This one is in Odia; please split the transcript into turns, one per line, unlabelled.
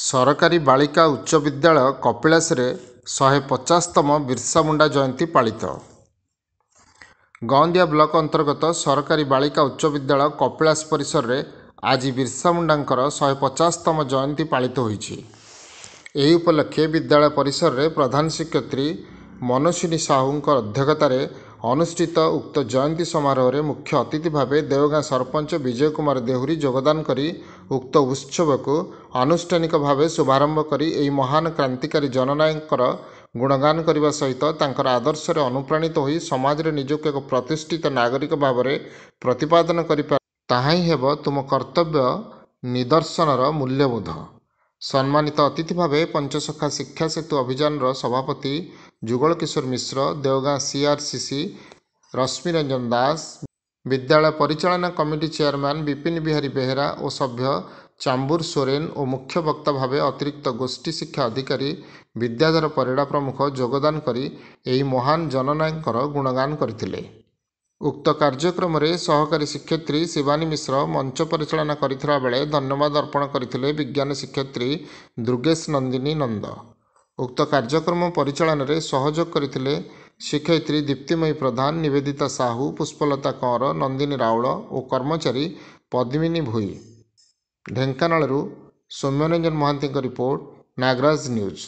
ସରକାରୀ ବାଳିକା ଉଚ୍ଚ ବିଦ୍ୟାଳୟ କପିଳାସରେ 150ତମ ବିର୍ସା ମୁଣ୍ଡା ଜୟନ୍ତୀ ପାଳିତ। ଗଅଁଦିଆ ବ୍ଲକ ଅନ୍ତର୍ଗତ ସରକାରୀ ବାଳିକା ଉଚ୍ଚ ବିଦ୍ୟାଳୟ କପିଳାସ ପରିସରରେ ଆଜି ବିର୍ସା ମୁଣ୍ଡାଙ୍କର 150ତମ ଜୟନ୍ତୀ ପାଳିତ ହୋଇଛି। ଏହି ଉପଲକ୍ଷେ ବିଦ୍ୟାଳୟ ପରିସରରେ ପ୍ରଧାନ ଶିକ୍ଷୟିତ୍ରୀ ମନସ୍ୱିନୀ ସାହୁଙ୍କ ଅଧ୍ୟକ୍ଷତାରେ ଅନୁଷ୍ଠିତ ଉକ୍ତ ଜୟନ୍ତୀ ସମାରୋହରେ ମୁଖ୍ୟ ଅତିଥି ଭାବେ ଦେଓଗାଁ ସରପଞ୍ଚ ବିଜୟ କୁମାର ଦେହୁରୀ ଯୋଗଦାନ କରି ଉକ୍ତ ଉତ୍ସବକୁ ଆନୁଷ୍ଠାନିକ ଭାବେ ଶୁଭାରମ୍ଭ କରି ଏହି ମହାନ କ୍ରାନ୍ତିକାରୀ ଜନନାୟକଙ୍କର ଗୁଣଗାନ କରିବା ସହିତ ତାଙ୍କର ଆଦର୍ଶରେ ଅନୁପ୍ରାଣିତ ହୋଇ ସମାଜରେ ନିଜକୁ ଏକ ପ୍ରତିଷ୍ଠିତ ନାଗରିକ ଭାବରେ ପ୍ରତିପାଦନ କରିପାର, ତାହା ହିଁ ହେବ ତୁମ କର୍ତ୍ତବ୍ୟ ନିଦର୍ଶନର ମୂଲ୍ୟବୋଧ। ସମ୍ମାନିତ ଅତିଥି ଭାବେ ପଞ୍ଚସଖା ଶିକ୍ଷା ସେତୁ ଅଭିଯାନର ସଭାପତି ଯୁଗଳ କିଶୋର ମିଶ୍ର, ଦେଓଗାଁ CRCC ରଶ୍ମି ରଞ୍ଜନ ଦାସ, ବିଦ୍ୟାଳୟ ପରିଚାଳନା କମିଟି ଚେୟାରମ୍ୟାନ ବିପିନ ବିହାରୀ ବେହେରା ଓ ସଭ୍ୟ ଚାମ୍ବୁର ସୋରେନ ଓ ମୁଖ୍ୟ ବକ୍ତା ଭାବେ ଅତିରିକ୍ତ ଗୋଷ୍ଠୀ ଶିକ୍ଷା ଅଧିକାରୀ ବିଦ୍ୟାଧର ପରିଡ଼ା ପ୍ରମୁଖ ଯୋଗଦାନ କରି ଏହି ମହାନ ଜନନାୟକଙ୍କର ଗୁଣଗାନ କରିଥିଲେ। ଉକ୍ତ କାର୍ଯ୍ୟକ୍ରମରେ ସହକାରୀ ଶିକ୍ଷୟିତ୍ରୀ ଶିବାନୀ ମିଶ୍ର ମଞ୍ଚ ପରିଚାଳନା କରିଥିବା ବେଳେ ଧନ୍ୟବାଦ ଅର୍ପଣ କରିଥିଲେ ବିଜ୍ଞାନ ଶିକ୍ଷୟିତ୍ରୀ ଦୁର୍ଗେଶ ନନ୍ଦିନୀ ନନ୍ଦ। ଉକ୍ତ କାର୍ଯ୍ୟକ୍ରମ ପରିଚାଳନାରେ ସହଯୋଗ କରିଥିଲେ ଶିକ୍ଷୟିତ୍ରୀ ଦୀପ୍ତିମୟୀ ପ୍ରଧାନ, ନିବେଦିତା ସାହୁ, ପୁଷ୍ପଲତା କଅଁର, ନନ୍ଦିନୀ ରାଉଳ ଓ କର୍ମଚାରୀ ପଦ୍ମିନୀ ଭୋଇ। ଢେଙ୍କାନାଳରୁ ସୌମ୍ୟରଞ୍ଜନ ମହାନ୍ତିଙ୍କ ରିପୋର୍ଟ, ନାଗରାଜ ନ୍ୟୁଜ।